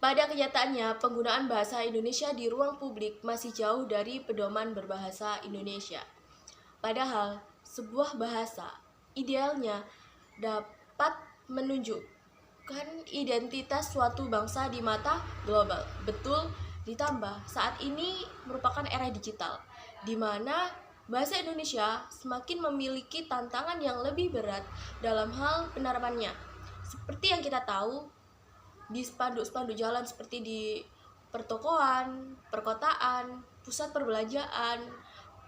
Pada kenyataannya, penggunaan bahasa Indonesia di ruang publik masih jauh dari pedoman berbahasa Indonesia. Padahal, sebuah bahasa idealnya dapat menunjukkan identitas suatu bangsa di mata global. Betul, ditambah saat ini merupakan era digital, di mana bahasa Indonesia semakin memiliki tantangan yang lebih berat dalam hal penerapannya. Seperti yang kita tahu, di spanduk-spanduk jalan seperti di pertokoan, perkotaan, pusat perbelanjaan,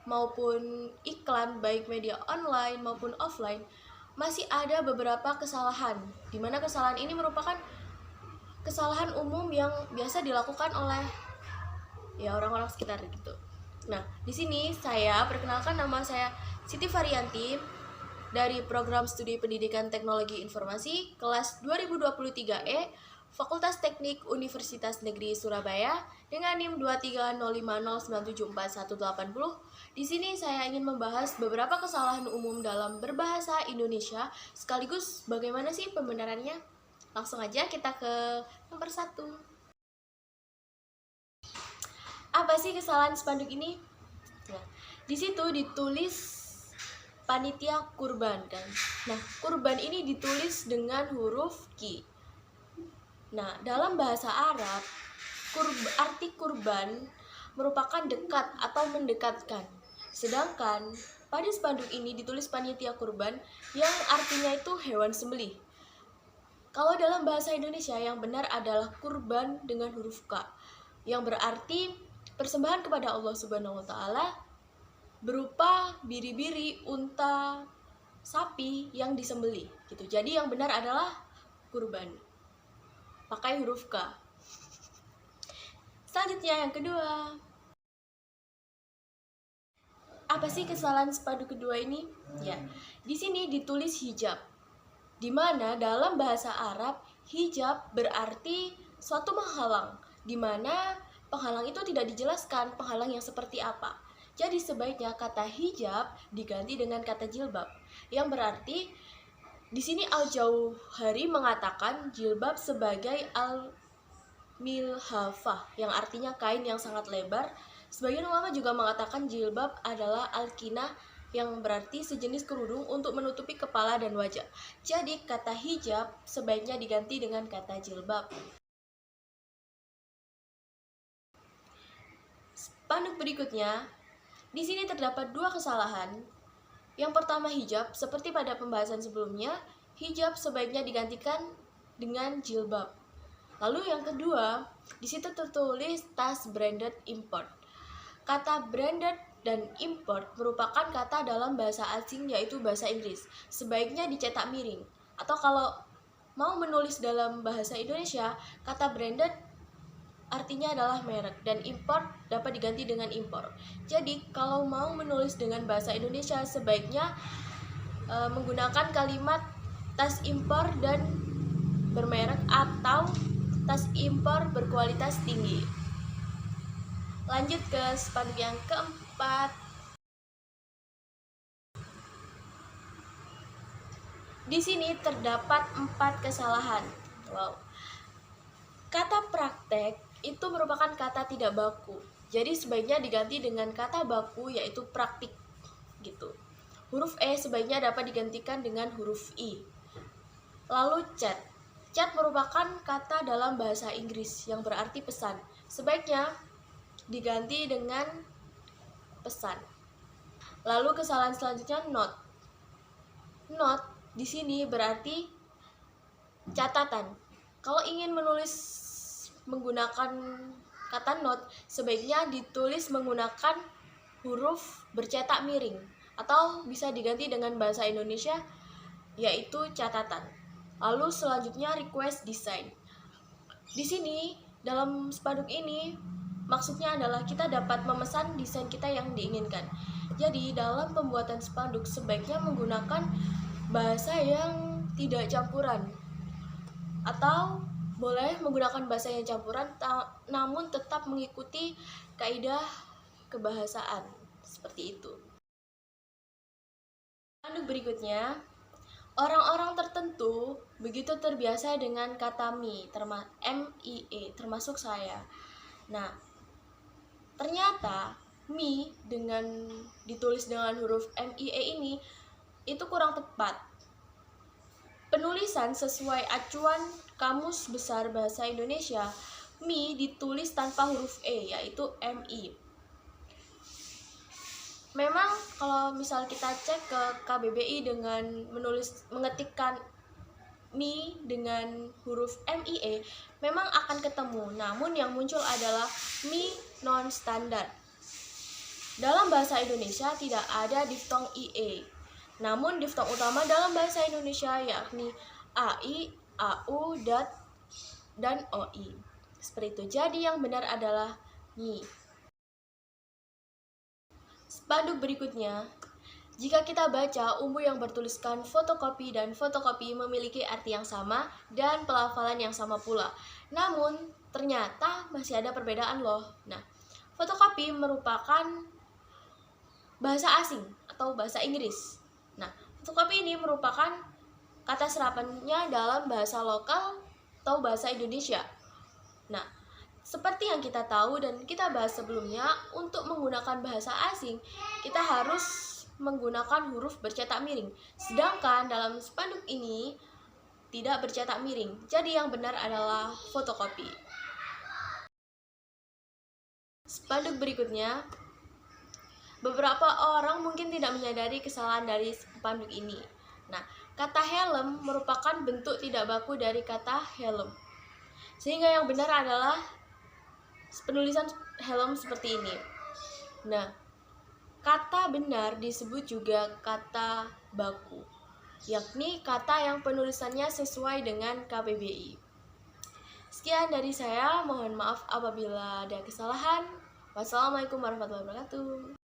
maupun iklan baik media online maupun offline, masih ada beberapa kesalahan, di mana kesalahan ini merupakan kesalahan umum yang biasa dilakukan oleh orang-orang sekitar gitu. Nah, di sini saya perkenalkan, nama saya Siti Varianti dari Program Studi Pendidikan Teknologi Informasi kelas 2023E Fakultas Teknik Universitas Negeri Surabaya dengan NIM 23050974180. Di sini saya ingin membahas beberapa kesalahan umum dalam berbahasa Indonesia sekaligus bagaimana sih pembenarannya. Langsung aja kita ke nomor 1. Apa sih kesalahan spanduk ini? Nah, di situ ditulis panitia kurban kan. Nah, kurban ini ditulis dengan huruf Q. Nah, dalam bahasa Arab, arti kurban merupakan dekat atau mendekatkan. Sedangkan pada spanduk ini ditulis panitia kurban yang artinya itu hewan sembelih. Kalau dalam bahasa Indonesia yang benar adalah kurban dengan huruf K, yang berarti persembahan kepada Allah Subhanahu wa taala berupa biri-biri, unta, sapi yang disembelih gitu. Jadi yang benar adalah kurban. Pakai huruf K. Selanjutnya yang kedua. Apa sih kesalahan spanduk kedua ini? Ya, di sini ditulis hijab. Di mana dalam bahasa Arab hijab berarti suatu penghalang, di mana penghalang itu tidak dijelaskan penghalang yang seperti apa. Jadi sebaiknya kata hijab diganti dengan kata jilbab, yang berarti di sini Al-Jauhari mengatakan jilbab sebagai al-milhafah, yang artinya kain yang sangat lebar. Sebagian ulama juga mengatakan jilbab adalah al-kinah, yang berarti sejenis kerudung untuk menutupi kepala dan wajah. Jadi kata hijab sebaiknya diganti dengan kata jilbab. Spanduk berikutnya, di sini terdapat dua kesalahan. Yang pertama hijab, seperti pada pembahasan sebelumnya, hijab sebaiknya digantikan dengan jilbab. Lalu yang kedua, di situ tertulis tas branded import. Kata branded dan import merupakan kata dalam bahasa asing yaitu bahasa Inggris. Sebaiknya dicetak miring. Atau kalau mau menulis dalam bahasa Indonesia, kata branded artinya adalah merek dan import dapat diganti dengan impor. Jadi kalau mau menulis dengan bahasa Indonesia sebaiknya menggunakan kalimat tas impor dan bermerek atau tas impor berkualitas tinggi. Lanjut ke spanduk yang keempat. Di sini terdapat 4 kesalahan. Wow. Kata praktek itu merupakan kata tidak baku. Jadi sebaiknya diganti dengan kata baku yaitu praktik gitu. Huruf E sebaiknya dapat digantikan dengan huruf I. Lalu chat. Chat merupakan kata dalam bahasa Inggris yang berarti pesan. Sebaiknya diganti dengan pesan. Lalu kesalahan selanjutnya note. Note di sini berarti catatan. Kalau ingin menulis menggunakan kata note, sebaiknya ditulis menggunakan huruf bercetak miring atau bisa diganti dengan bahasa Indonesia yaitu catatan. Lalu selanjutnya request design. Di sini dalam spanduk ini maksudnya adalah kita dapat memesan desain kita yang diinginkan. Jadi dalam pembuatan spanduk sebaiknya menggunakan bahasa yang tidak campuran atau boleh menggunakan bahasa yang campuran namun tetap mengikuti kaidah kebahasaan seperti itu. Spanduk berikutnya, Orang-orang tertentu begitu terbiasa dengan kata MIE, termasuk saya. Nah, ternyata MIE dengan ditulis dengan huruf MIE ini itu kurang tepat. Penulisan sesuai acuan Kamus Besar Bahasa Indonesia, MIE ditulis tanpa huruf E, yaitu MI. Memang kalau misal kita cek ke KBBI dengan mengetikkan MI dengan huruf MIE, memang akan ketemu. Namun yang muncul adalah MI non standar. Dalam bahasa Indonesia tidak ada diftong IE. Namun diftong utama dalam bahasa Indonesia yakni AI, AU, dan OI. Seperti itu. Jadi yang benar adalah MI. Spanduk berikutnya, jika kita baca, umbu yang bertuliskan fotokopi dan fotokopi memiliki arti yang sama dan pelafalan yang sama pula. Namun, ternyata masih ada perbedaan loh. Nah, fotokopi merupakan bahasa asing atau bahasa Inggris. Nah, fotokopi ini merupakan kata serapannya dalam bahasa lokal atau bahasa Indonesia. Nah, seperti yang kita tahu dan kita bahas sebelumnya, untuk menggunakan bahasa asing, kita harus menggunakan huruf bercetak miring. Sedangkan dalam spanduk ini tidak bercetak miring. Jadi yang benar adalah fotokopi. Spanduk berikutnya, beberapa orang mungkin tidak menyadari kesalahan dari spanduk ini. Nah, kata helm merupakan bentuk tidak baku dari kata helm. Sehingga yang benar adalah penulisan helm seperti ini. Nah, kata benar disebut juga kata baku, yakni kata yang penulisannya sesuai dengan KBBI. Sekian dari saya, mohon maaf apabila ada kesalahan. Wassalamualaikum warahmatullahi wabarakatuh.